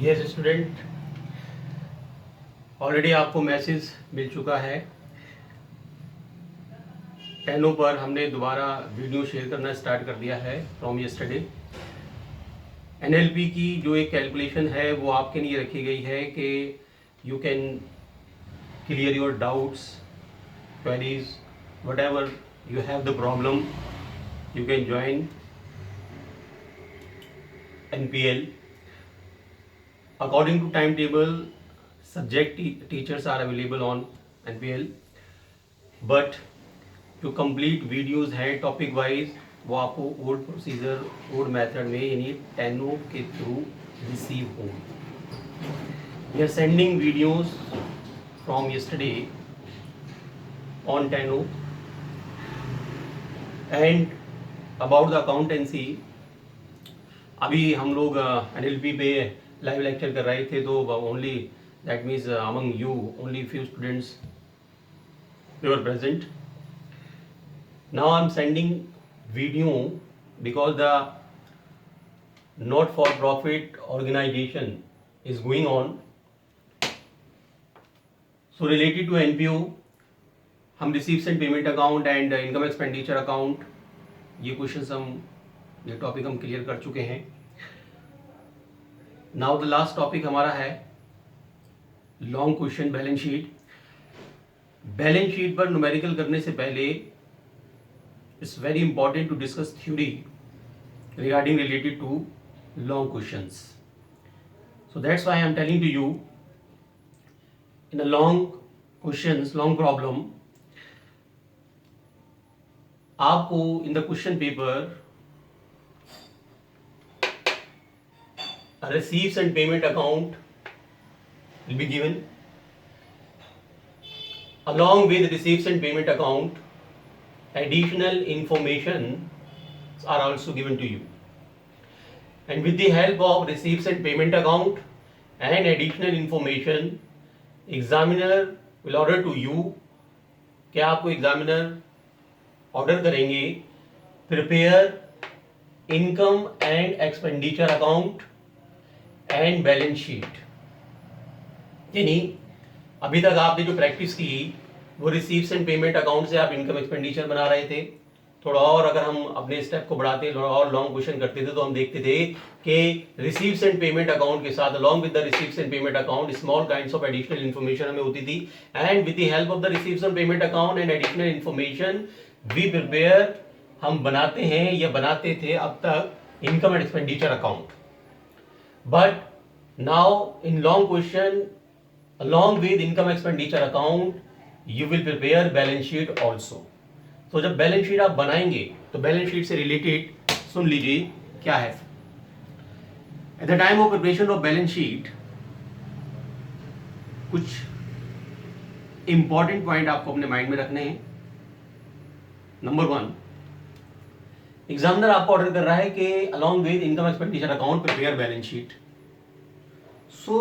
Yes student, already आपको message मिल चुका है। टेनो पर हमने दोबारा वीडियो शेयर करना स्टार्ट कर दिया है फ्रॉम यस्टरडे। एनएलपी की जो एक कैलकुलेशन है वो आपके लिए रखी गई है कि you can clear your doubts, queries, what ever you have the problem, you can join NPL. According to timetable, subject teachers are available on NPL, but to complete videos हैं टॉपिक वाइज वो आपको old procedure old method में यानी टेनो के through receive होंगे। We are sending videos from yesterday on टेनो and about the accountancy. अभी हम लोग NLP पे लाइव लेक्चर कर रहे थे, तो only that means among you only few students were present. Now I am sending video because the not for profit organization is going on, so related to NPO हम receives and payment account and income expenditure account ये question ये topic हम clear कर चुके हैं। Now the last topic हमारा है long question balance sheet. Balance sheet पर न्यूमेरिकल करने से पहले it's very important to discuss theory regarding related to long questions. So that's why I am telling to you in a long questions, long problem, आपको in the question paper a receipts and payment account will be given. Along with receipts and payment account, additional information are also given to you. And with the help of receipts and payment account and additional information, examiner will order to you, क्या आपको examiner order करेंगे, prepare income and expenditure account and balance sheet. यानी अभी तक आपने जो practice की वो रिसीव्स एंड पेमेंट अकाउंट से आप इनकम एक्सपेंडिचर बना रहे थे। थोड़ा और अगर हम अपने स्टेप को बढ़ाते और लॉन्ग क्वेश्चन करते थे तो हम देखते थे कि रिसीव्स एंड पेमेंट अकाउंट के साथ along with the receives and payment account small kinds of additional information हमें होती थी, and with the help of the receives and payment account and additional information we prepare, हम बनाते हैं या बनाते थे अब तक income and expenditure account. But now in long question, along with income expenditure account, you will prepare balance sheet also. तो जब बैलेंस शीट आप बनाएंगे तो बैलेंस शीट से रिलेटेड सुन लीजिए क्या है। At the time of preparation of balance sheet कुछ इंपॉर्टेंट पॉइंट आपको अपने माइंड में रखने हैं। नंबर 1, एग्जामिनर आपको ऑर्डर कर रहा है कि along with income expenditure account prepare balance sheet. So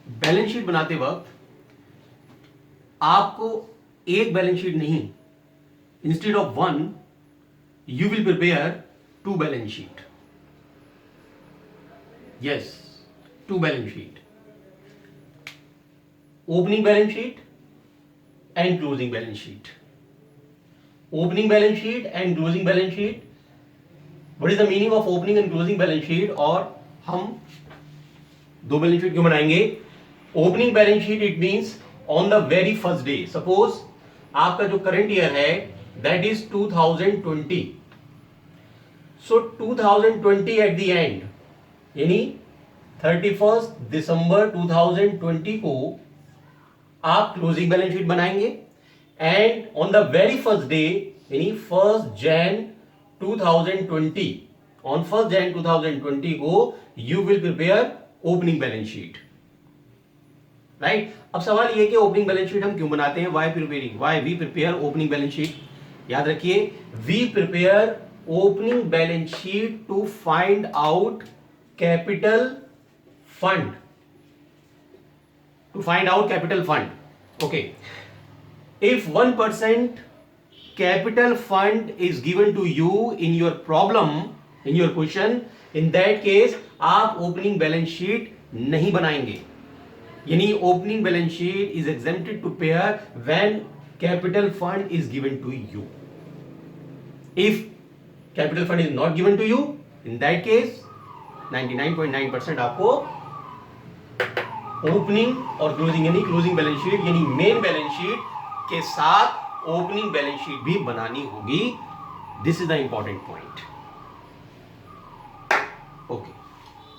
balance sheet बनाते वक्त आपको एक बैलेंस शीट नहीं, instead of 1 you will prepare 2 balance sheet. Yes, 2 balance sheet, opening balance sheet and closing balance sheet. Opening balance sheet and closing balance sheet, what is the meaning of opening and closing balance sheet, और हम 2 balance sheet क्यों बनाएंगे? Opening balance sheet it means on the very first day. Suppose आपका जो current year है that is 2020, so 2020 at the end यानी 31 दिसंबर 2020 को आप क्लोजिंग बैलेंस शीट बनाएंगे, and on the very first day यानी 1 Jan 2020, ऑन 1 Jan 2020 को you will prepare opening balance sheet, right. अब सवाल ये कि ओपनिंग बैलेंस शीट हम क्यों बनाते हैं? Why we prepare opening balance sheet. याद रखिए, we prepare opening balance sheet to find out capital fund, okay. If 1% capital fund is given to you in your problem, in your question, in that case आप opening balance sheet नहीं बनाएंगे, यानी opening balance sheet is exempted to pair when capital fund is given to you. If capital fund is not given to you, in that case 99.9% आपको opening और closing यानी closing balance sheet यानी main balance sheet के साथ opening balance sheet भी बनानी होगी. This is the important point.